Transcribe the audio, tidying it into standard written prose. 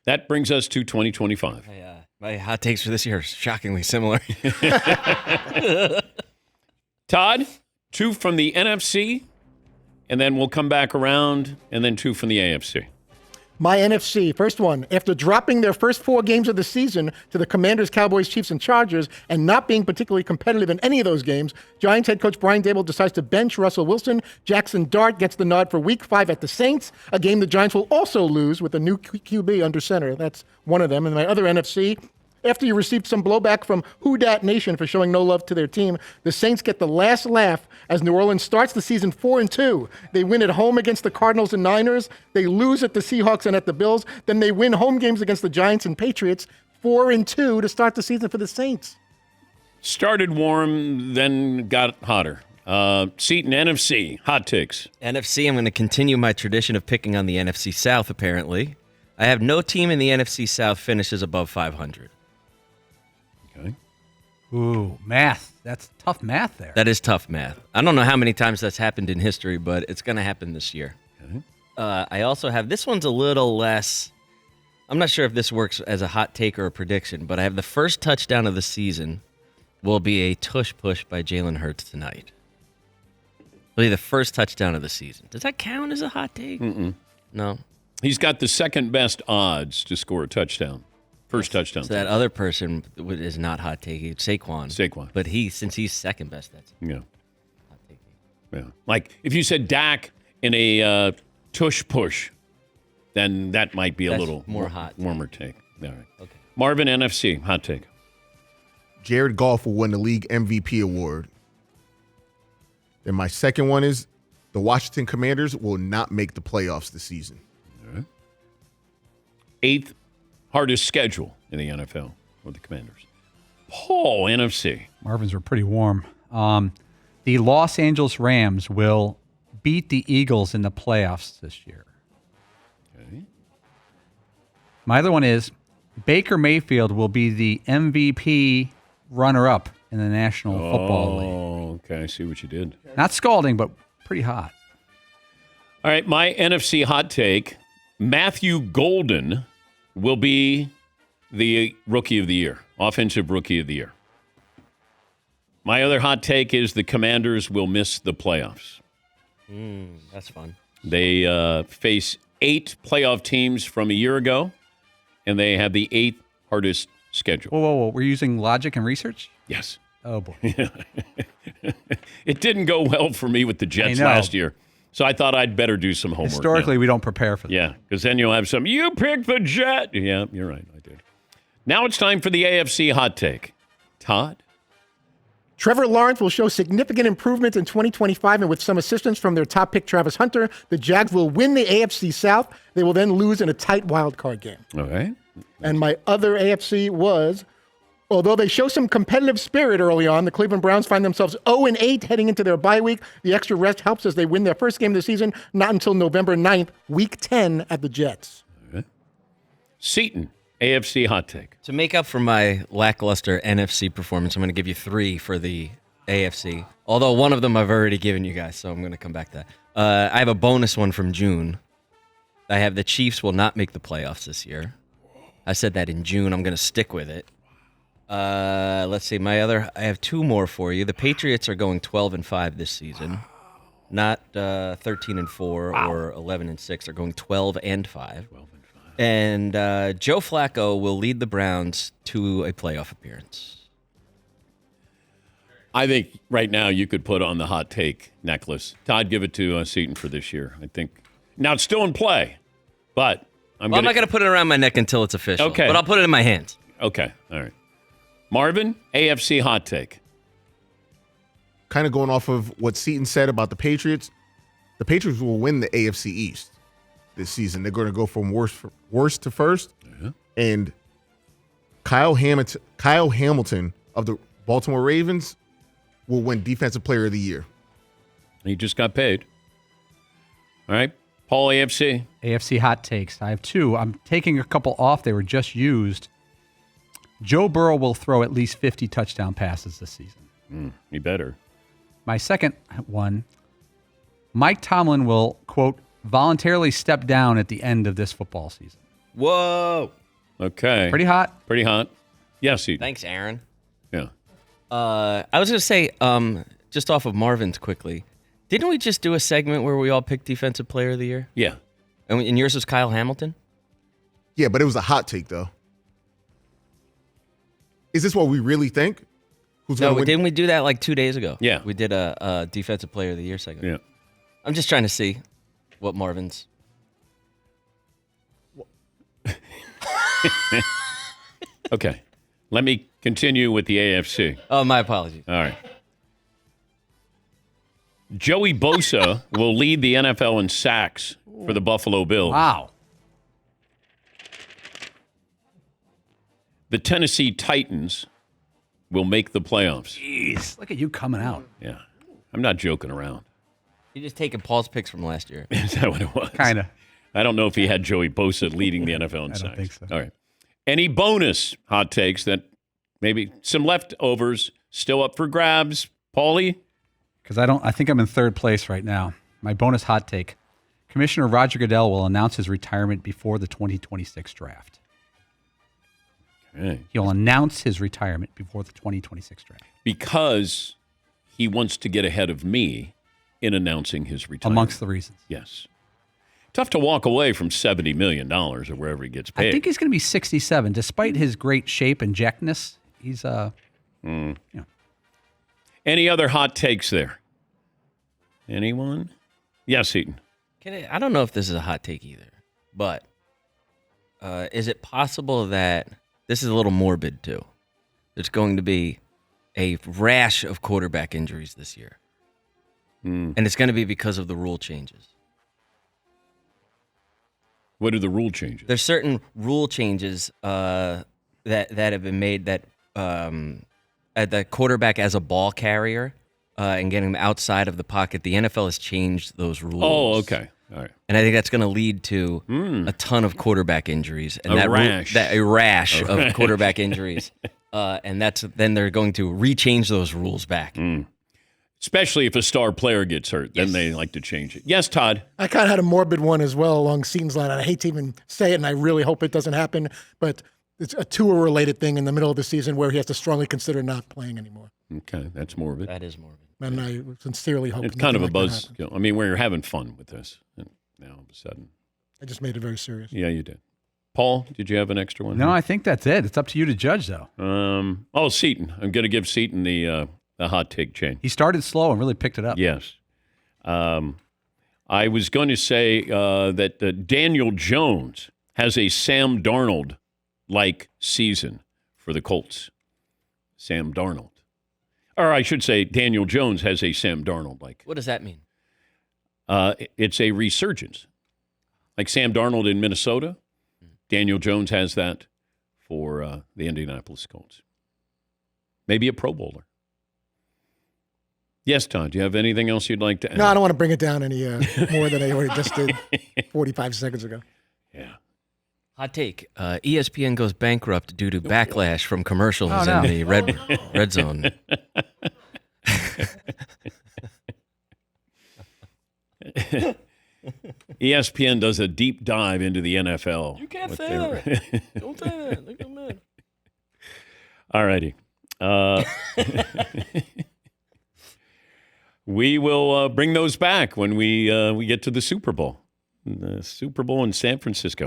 That brings us to 2025. My hot takes for this year are shockingly similar. Todd, 2 from the NFC, and then we'll come back around, and then 2 from the AFC. My NFC, first one. After dropping their first 4 games of the season to the Commanders, Cowboys, Chiefs, and Chargers, and not being particularly competitive in any of those games, Giants head coach Brian Daboll decides to bench Russell Wilson. Jackson Dart gets the nod for Week 5 at the Saints, a game the Giants will also lose with a new QB under center. That's one of them. And my other NFC, after you received some blowback from Who Dat Nation for showing no love to their team, the Saints get the last laugh as New Orleans starts the season 4-2. They win at home against the Cardinals and Niners. They lose at the Seahawks and at the Bills. Then they win home games against the Giants and Patriots, 4-2 to start the season for the Saints. Started warm, then got hotter. Seton, NFC, hot takes. NFC, I'm going to continue my tradition of picking on the NFC South, apparently. I have no team in the NFC South finishes above 500. Okay. Ooh, math. That's tough math there. That is tough math. I don't know how many times that's happened in history, but it's going to happen this year. Okay. I also have, this one's a little less, I'm not sure if this works as a hot take or a prediction, but I have the first touchdown of the season will be a tush push by Jalen Hurts tonight. Will be the first touchdown of the season. Does that count as a hot take? Mm-mm. No. He's got the second best odds to score a touchdown. First touchdown. So that other person is not hot taking. Saquon. But since he's second best, that's hot taking. Yeah. Like if you said Dak in a tush push, then that might be a little more hot. Warmer take. All right. Okay. Marvin, NFC, hot take. Jared Goff will win the league MVP award. And my second one is the Washington Commanders will not make the playoffs this season. All right. 8th hardest schedule in the NFL for the Commanders. Paul, NFC. Marvin's were pretty warm. The Los Angeles Rams will beat the Eagles in the playoffs this year. Okay. My other one is Baker Mayfield will be the MVP runner-up in the National Football League. Oh, okay. I see what you did. Not scalding, but pretty hot. All right. My NFC hot take, Matthew Golden will be the Rookie of the Year, Offensive Rookie of the Year. My other hot take is the Commanders will miss the playoffs. That's fun. They face 8 playoff teams from a year ago, and they have the 8th hardest schedule. Whoa. We're using logic and research? Yes. Oh, boy. It didn't go well for me with the Jets last year, so I thought I'd better do some homework. Historically, we don't prepare for that. Yeah, because then you'll have some, you picked the Jet. Yeah, you're right, I did. Now it's time for the AFC hot take. Todd? Trevor Lawrence will show significant improvements in 2025, and with some assistance from their top pick, Travis Hunter, the Jags will win the AFC South. They will then lose in a tight wild card game. All right. And my other AFC was, although they show some competitive spirit early on, the Cleveland Browns find themselves 0-8 heading into their bye week. The extra rest helps as they win their first game of the season, not until November 9th, Week 10 at the Jets. Okay. Seton, AFC hot take. To make up for my lackluster NFC performance, I'm going to give you 3 for the AFC. Although one of them I've already given you guys, so I'm going to come back to that. I have a bonus one from June. I have the Chiefs will not make the playoffs this year. I said that in June. I'm going to stick with it. Let's see. I have 2 more for you. The Patriots are going 12-5 this season. Not 13-4 or 11-6. They're going 12-5. And Joe Flacco will lead the Browns to a playoff appearance. I think right now you could put on the hot take necklace. Todd, give it to Seton for this year. I think now it's still in play, but I'm not going to put it around my neck until it's official. Okay, but I'll put it in my hands. Okay, all right. Marvin, AFC hot take. Kind of going off of what Seton said about the Patriots will win the AFC East this season. They're going to go from worst to first. Uh-huh. And Kyle Hamilton of the Baltimore Ravens will win Defensive Player of the Year. He just got paid. All right. Paul, AFC. AFC hot takes. I have 2. I'm taking a couple off. They were just used. Joe Burrow will throw at least 50 touchdown passes this season. He better. My second one, Mike Tomlin will, quote, voluntarily step down at the end of this football season. Whoa. Okay. Pretty hot. Pretty hot. Yes, Eaton. Thanks, Aaron. Yeah. I was going to say, just off of Marvin's quickly, didn't we just do a segment where we all picked Defensive Player of the Year? Yeah. And yours was Kyle Hamilton? Yeah, but it was a hot take, though. Is this what we really think? Who's No, going to win? didn't we do that like 2 days ago? Yeah. We did a Defensive Player of the Year segment. Yeah. I'm just trying to see what Marvin's. Okay. Let me continue with the AFC. Oh, my apologies. All right. Joey Bosa will lead the NFL in sacks for the Buffalo Bills. Wow. The Tennessee Titans will make the playoffs. Jeez. Look at you coming out. Yeah. I'm not joking around. You're just taking Paul's picks from last year. Is that what it was? Kind of. I don't know if he had Joey Bosa leading the NFL in I sacks. don't think so. All right. Any bonus hot takes that maybe some leftovers still up for grabs? Paulie? Because I think I'm in third place right now. My bonus hot take. Commissioner Roger Goodell will announce his retirement before the 2026 draft. Okay. He'll announce his retirement before the 2026 draft. Because he wants to get ahead of me in announcing his retirement. Amongst the reasons. Yes. Tough to walk away from $70 million or wherever he gets paid. I think he's going to be 67. Despite his great shape and jackness, he's, you know. Any other hot takes there? Anyone? Yes, Eaton. I don't know if this is a hot take either, but is it possible that this is a little morbid too? There's going to be a rash of quarterback injuries this year. And it's going to be because of the rule changes. What are the rule changes? There's certain rule changes that have been made that at the quarterback as a ball carrier and getting him outside of the pocket. The NFL has changed those rules. Oh, okay. All right. And I think that's going to lead to a ton of quarterback injuries and A rash. A rash of quarterback injuries. And then they're going to rechange those rules back. Especially if a star player gets hurt, then they like to change it. Yes, Todd. I kind of had a morbid one as well along Seaton's line. And I hate to even say it, and I really hope it doesn't happen, but it's a tour-related thing in the middle of the season where he has to strongly consider not playing anymore. Okay, that's morbid. That is morbid. And I sincerely hope It's kind of a nothing like that buzz. happens. I mean, we're having fun with this. And now all of a sudden. I just made it very serious. Yeah, you did. Paul, did you have an extra one? No, I think that's it. It's up to you to judge, though. Seaton. I'm going to give Seaton the hot take chain. He started slow and really picked it up. Yes. I was going to say that Daniel Jones has a Sam Darnold-like season for the Colts. Sam Darnold. Or I should say Daniel Jones has a Sam Darnold-like. What does that mean? It's a resurgence. Like Sam Darnold in Minnesota, Daniel Jones has that for the Indianapolis Colts. Maybe a Pro Bowler. Yes, Todd, do you have anything else you'd like to add? No, I don't want to bring it down any more than I already just did 45 seconds ago. Yeah. Hot take. ESPN goes bankrupt due to backlash from commercials no. in the red zone. ESPN does a deep dive into the NFL. You can't say that. Don't say that. Look at me. All righty. We will bring those back when we get to the Super Bowl. The Super Bowl in San Francisco.